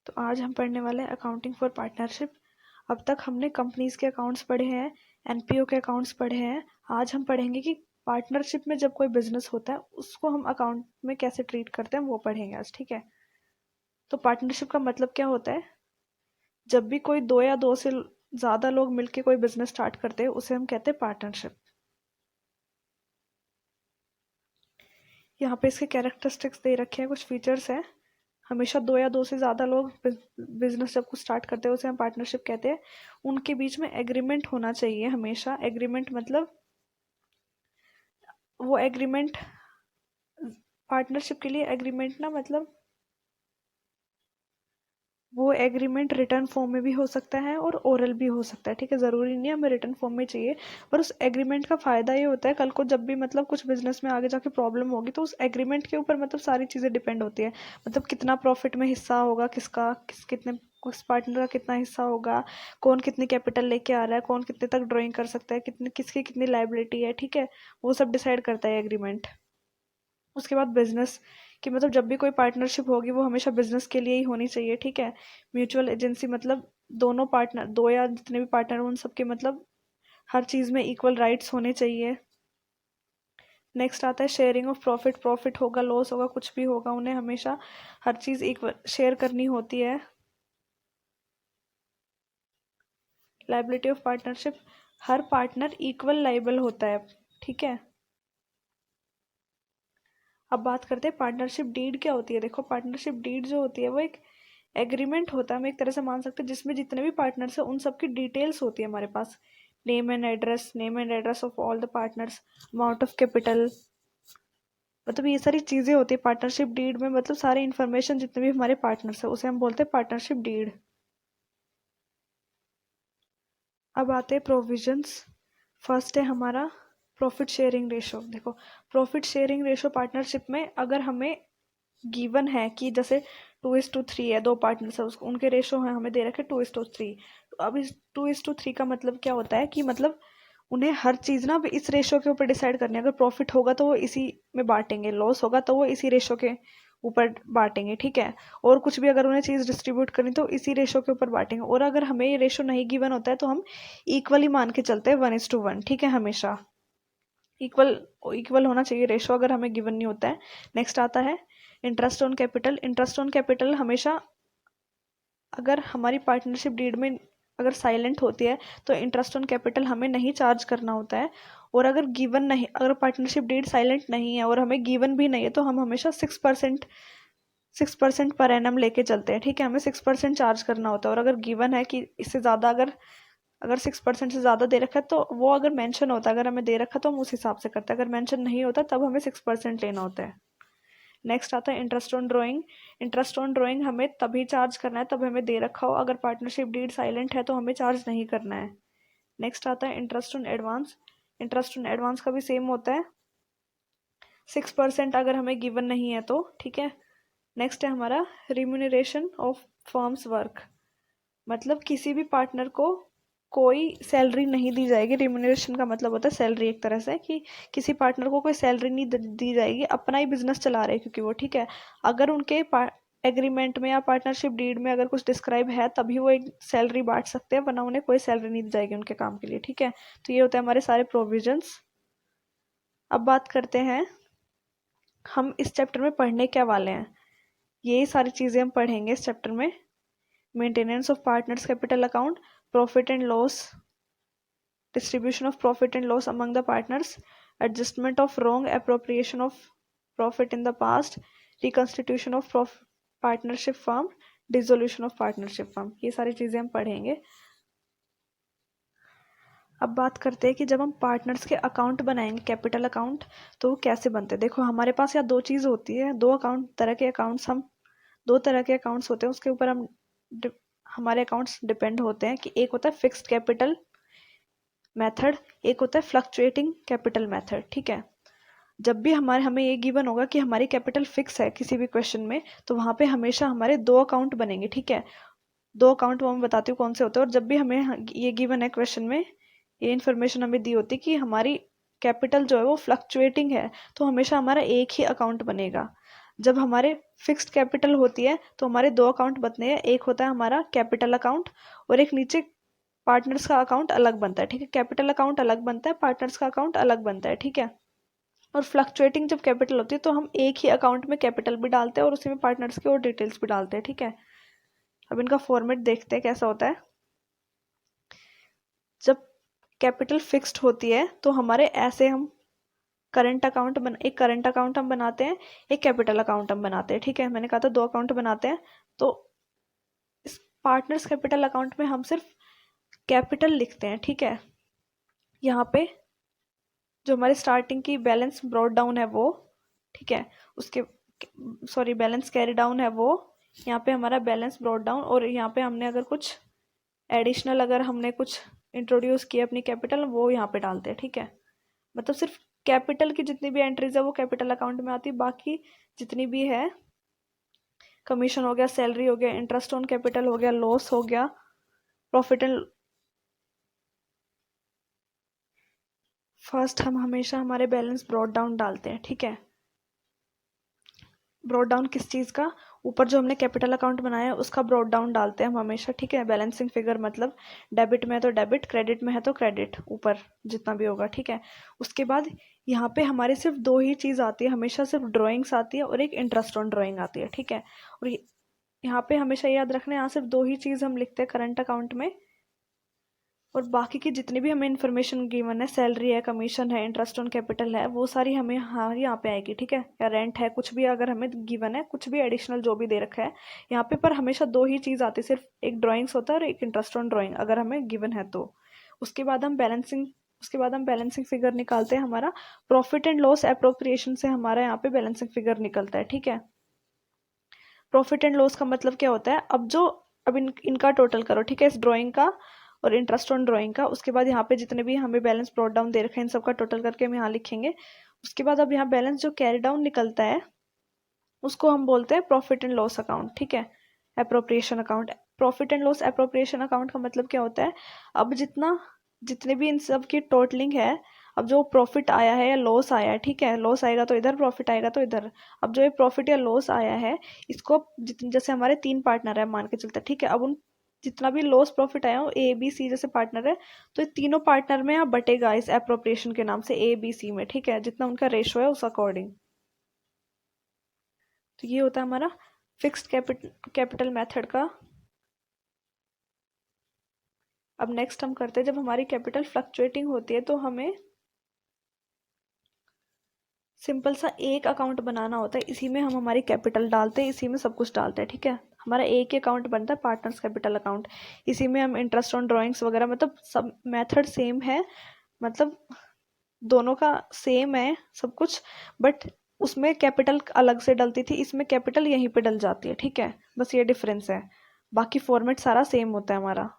तो आज हम पढ़ने वाले हैं अकाउंटिंग फॉर पार्टनरशिप। अब तक हमने कंपनीज के अकाउंट्स पढ़े हैं, एनपीओ के अकाउंट्स पढ़े हैं। आज हम पढ़ेंगे कि पार्टनरशिप में जब कोई बिजनेस होता है उसको हम अकाउंट में कैसे ट्रीट करते हैं, वो पढ़ेंगे आज। ठीक है। तो पार्टनरशिप का मतलब क्या होता है? जब भी कोई दो या दो से ज्यादा लोग मिलकर कोई बिजनेस स्टार्ट करते हैं उसे हम कहते हैं पार्टनरशिप। यहाँ पे इसके कैरेक्टरिस्टिक्स दे रखे हैं, कुछ फीचर्स हैं। हमेशा दो या दो से ज़्यादा लोग बिजनेस जब कुछ स्टार्ट करते हैं उसे हम पार्टनरशिप कहते हैं। उनके बीच में एग्रीमेंट होना चाहिए हमेशा। एग्रीमेंट मतलब वो एग्रीमेंट, पार्टनरशिप के लिए एग्रीमेंट ना मतलब वो एग्रीमेंट रिटर्न फॉर्म में भी हो सकता है और ओरल भी हो सकता है। ठीक है, ज़रूरी नहीं है हमें रिटर्न फॉर्म में चाहिए। पर उस एग्रीमेंट का फ़ायदा ये होता है कल को जब भी मतलब कुछ बिजनेस में आगे जाके प्रॉब्लम होगी तो उस एग्रीमेंट के ऊपर मतलब सारी चीज़ें डिपेंड होती है। मतलब कितना प्रॉफिट में हिस्सा होगा, किसका कितने, किस पार्टनर का कितना हिस्सा होगा, कौन कितनी कैपिटल लेके आ रहा है, कौन कितने तक ड्राइंग कर सकता है, कितनी किसकी कितनी लाइबिलिटी है। ठीक है, वो सब डिसाइड करता है एग्रीमेंट। उसके बाद बिजनेस कि मतलब जब भी कोई पार्टनरशिप होगी वो हमेशा बिजनेस के लिए ही होनी चाहिए। ठीक है। म्यूचुअल एजेंसी मतलब दोनों पार्टनर, दो या जितने भी पार्टनर उन सबके मतलब हर चीज़ में इक्वल राइट्स होने चाहिए। नेक्स्ट आता है शेयरिंग ऑफ प्रॉफिट। प्रॉफिट होगा, लॉस होगा, कुछ भी होगा, उन्हें हमेशा हर चीज़ इक्वल शेयर करनी होती है। Liability of partnership, her partner equal liable होता है। ठीक है। अब बात करते हैं पार्टनरशिप डीड क्या होती है। देखो, पार्टनरशिप डीड जो होती है वो एक एग्रीमेंट होता है, हम एक तरह से मान सकते हैं, जिसमें जितने भी पार्टनर्स हैं उन सबकी डिटेल्स होती है हमारे पास। Name and address of all the partners, amount of capital, मतलब ये सारी चीज़ें होती है पार्टनरशिप डीड में। मतलब सारी इन्फॉर्मेशन जितने भी हमारे पार्टनर्स हैं उसे हम बोलते हैं पार्टनरशिप डीड। अब आते हैं प्रोविजंस। फर्स्ट है हमारा प्रॉफिट शेयरिंग रेशो। देखो, प्रॉफिट शेयरिंग रेशो पार्टनरशिप में अगर हमें गिवन है कि जैसे 2:3 है, दो पार्टनर्स है, उसको उनके रेशो है हमें दे रखे 2:3। तो अब इस 2:3 का मतलब क्या होता है कि मतलब उन्हें हर चीज़ ना अब इस रेशो के ऊपर डिसाइड करनी है। अगर प्रॉफिट होगा तो वो इसी में बांटेंगे, लॉस होगा तो वो इसी रेशो के ऊपर बांटेंगे। ठीक है। और कुछ भी अगर उन्हें चीज़ डिस्ट्रीब्यूट करनी तो इसी रेशो के ऊपर बांटेंगे। और अगर हमें ये रेशो नहीं गिवन होता है तो हम इक्वली मान के चलते हैं 1:1। ठीक है, हमेशा इक्वल इक्वल होना चाहिए रेशो अगर हमें गिवन नहीं होता है। नेक्स्ट आता है interest on capital. Interest on capital हमेशा अगर हमारी पार्टनरशिप डीड में अगर साइलेंट होती है तो इंटरेस्ट ऑन कैपिटल हमें नहीं चार्ज करना होता है। और अगर गिवन नहीं, अगर पार्टनरशिप डीड साइलेंट नहीं है और हमें गिवन भी नहीं है तो हम हमेशा 6% पर एनम लेके चलते हैं। ठीक है, हमें 6% चार्ज करना होता है। और अगर गिवन है कि इससे ज़्यादा अगर अगर 6% से ज़्यादा दे रखा है तो वो अगर मेंशन होता है, अगर हमें दे रखा तो हम उस हिसाब से करते हैं। अगर मेंशन नहीं होता तब हमें 6% लेना होता है। नेक्स्ट आता है interest on drawing. Interest on drawing हमें तभी चार्ज करना है तब हमें दे रखा हो, अगर पार्टनरशिप डीड साइलेंट है तो हमें चार्ज नहीं करना है। नेक्स्ट आता है interest on advance. Interest on advance का भी सेम होता है, 6% अगर हमें गिवन नहीं है तो। ठीक है। नेक्स्ट है हमारा रिम्यूनरेशन ऑफ फर्म्स वर्क। मतलब किसी भी पार्टनर को कोई सैलरी नहीं दी जाएगी। रिम्यूनरेशन का मतलब होता है सैलरी, एक तरह से कि किसी पार्टनर को कोई सैलरी नहीं दी जाएगी, अपना ही बिजनेस चला रहे हैं क्योंकि वो। ठीक है। अगर उनके एग्रीमेंट में या पार्टनरशिप डीड में अगर कुछ डिस्क्राइब है तभी वो एक सैलरी बांट सकते हैं, वरना उन्हें कोई सैलरी नहीं दी जाएगी उनके काम के लिए। ठीक है। तो ये होता है हमारे सारे प्रोविजंस। अब बात करते हैं हम इस चैप्टर में पढ़ने क्या वाले हैं। ये सारी चीज़ें हम पढ़ेंगे इस चैप्टर में। Maintenance of partners capital account, profit and loss, distribution of profit and loss among the partners, adjustment of wrong appropriation of profit in the past, reconstitution of partnership firm, dissolution of partnership firm। ये सारी चीज़ें हम पढ़ेंगे। अब बात करते हैं कि जब हम पार्टनर्स के अकाउंट बनाएंगे, कैपिटल अकाउंट, तो वो कैसे बनते हैं। देखो, हमारे पास यहाँ दो चीज़ होती है, दो अकाउंट तरह के अकाउंट्स, हम दो तरह के अकाउंट्स होते हैं उसके ऊपर हम हमारे अकाउंट्स डिपेंड होते हैं कि एक होता है फिक्स्ड कैपिटल मेथड, एक होता है फ्लक्चुएटिंग कैपिटल मेथड। ठीक है। जब भी हमें ये गिवन होगा कि हमारी कैपिटल फिक्स है किसी भी क्वेश्चन में तो वहाँ पे हमेशा हमारे दो अकाउंट बनेंगे। ठीक है। दो अकाउंट वो मैं बताती हूँ कौन से होते हैं। और जब भी हमें ये गिवन है क्वेश्चन में, ये इन्फॉर्मेशन हमें दी होती है कि हमारी कैपिटल जो है वो फ्लक्चुएटिंग है तो हमेशा हमारा एक ही अकाउंट बनेगा। जब हमारे फिक्स्ड कैपिटल होती है तो हमारे दो अकाउंट बनते हैं, एक होता है हमारा कैपिटल अकाउंट और एक नीचे पार्टनर्स का अकाउंट अलग बनता है, ठीक है। कैपिटल अकाउंट अलग बनता है, पार्टनर्स का अकाउंट अलग बनता है, ठीक है। और फ्लक्चुएटिंग जब कैपिटल होती है तो हम एक ही अकाउंट में कैपिटल भी डालते हैं और उसी में पार्टनर्स के और डिटेल्स भी डालते हैं, ठीक है। अब इनका फॉर्मेट देखते हैं कैसा होता है। जब कैपिटल फिक्स्ड होती है तो हमारे ऐसे हम एक करंट अकाउंट हम बनाते हैं, एक कैपिटल अकाउंट हम बनाते हैं, ठीक है। मैंने कहा था दो अकाउंट बनाते हैं। तो इस पार्टनर्स कैपिटल अकाउंट में हम सिर्फ कैपिटल लिखते हैं, ठीक है। यहाँ पे जो हमारी स्टार्टिंग की बैलेंस ब्रॉट डाउन है वो, ठीक है, उसके सॉरी बैलेंस कैरी डाउन है वो, यहाँ पे हमारा बैलेंस ब्रॉट डाउन, और यहाँ पे हमने अगर कुछ एडिशनल अगर हमने कुछ इंट्रोड्यूस किया अपनी कैपिटल वो यहाँ पे डालते हैं, ठीक है। मतलब सिर्फ कैपिटल की जितनी भी एंट्रीज है वो कैपिटल अकाउंट में आती है, बाकी जितनी भी है कमीशन हो गया, सैलरी हो गया, इंटरेस्ट ऑन कैपिटल हो गया, लॉस हो गया, प्रॉफिट एंड फर्स्ट हम हमेशा हमारे बैलेंस ब्रॉट डाउन डालते हैं, ठीक है। ब्रॉट डाउन किस चीज़ का, ऊपर जो हमने कैपिटल अकाउंट बनाया है उसका ब्रॉट डाउन डालते हैं हम हमेशा, ठीक है। बैलेंसिंग फिगर मतलब डेबिट में है तो डेबिट, क्रेडिट में है तो क्रेडिट, ऊपर जितना भी होगा, ठीक है। उसके बाद यहाँ पे हमारे सिर्फ दो ही चीज़ आती है हमेशा, सिर्फ ड्राइंग्स आती है और एक इंटरेस्ट ऑन ड्राइंग आती है, ठीक है। और यहाँ पे हमेशा याद रखना, यहाँ सिर्फ दो ही चीज़ हम लिखते हैं करंट अकाउंट में, और बाकी की जितनी भी हमें इन्फॉर्मेशन गिवन है, सैलरी है, कमीशन है, इंटरेस्ट ऑन कैपिटल है, वो सारी हमें यहाँ पे आएगी, ठीक है। या रेंट है, कुछ भी अगर हमें गिवन है, कुछ भी एडिशनल जो भी दे रखा है यहाँ पे, पर हमेशा दो ही चीज़ आती है, सिर्फ एक ड्राइंग्स होता है और एक इंटरेस्ट ऑन ड्राइंग अगर हमें गिवन है तो। उसके बाद हम बैलेंसिंग फिगर निकालते हैं, हमारा प्रॉफिट एंड लॉस एप्रोप्रिएशन से हमारा यहाँ पे बैलेंसिंग फिगर निकलता है, ठीक है। प्रॉफिट एंड लॉस का मतलब क्या होता है, अब इनका टोटल करो, ठीक है, इस ड्राइंग का और इंटरेस्ट ऑन ड्राइंग का। उसके बाद यहाँ पे जितने भी हमें बैलेंस ब्रॉट डाउन दे रखे हैं इन सबका टोटल करके हम यहाँ लिखेंगे। उसके बाद अब यहाँ बैलेंस जो कैरी डाउन निकलता है उसको हम बोलते हैं प्रॉफिट एंड लॉस अकाउंट, ठीक है, appropriation account. Profit and loss appropriation account का मतलब क्या होता है, अब जितने भी इन सब की टोटलिंग है, अब जो प्रॉफिट आया है या लॉस आया है, ठीक है, लॉस आएगा तो इधर, प्रॉफिट आएगा तो इधर। अब जो ये प्रॉफिट या लॉस आया है इसको जितने, जैसे हमारे 3 पार्टनर है मान के चलते, ठीक है, अब उन जितना भी लॉस प्रॉफिट आया हो ए बी सी जैसे पार्टनर है तो ये तीनों पार्टनर में यहाँ बटेगा इस एप्रोप्रिएशन के नाम से ए बी सी में, ठीक है, जितना उनका रेशो है उस अकॉर्डिंग। तो ये होता है हमारा फिक्स्ड कैपिटल मेथड का। अब नेक्स्ट हम करते हैं, जब हमारी कैपिटल फ्लक्चुएटिंग होती है तो हमें सिंपल सा एक अकाउंट बनाना होता है, इसी में हम हमारी कैपिटल डालते हैं, इसी में सब कुछ डालते हैं, ठीक है। हमारा एक ही अकाउंट बनता है पार्टनर्स कैपिटल अकाउंट, इसी में हम इंटरेस्ट ऑन ड्राइंग्स वगैरह, मतलब सब मेथड सेम है, मतलब दोनों का सेम है सब कुछ, बट उसमें कैपिटल अलग से डलती थी, इसमें कैपिटल यहीं पे डल जाती है, ठीक है, बस ये डिफरेंस है, बाकी फॉर्मेट सारा सेम होता है हमारा।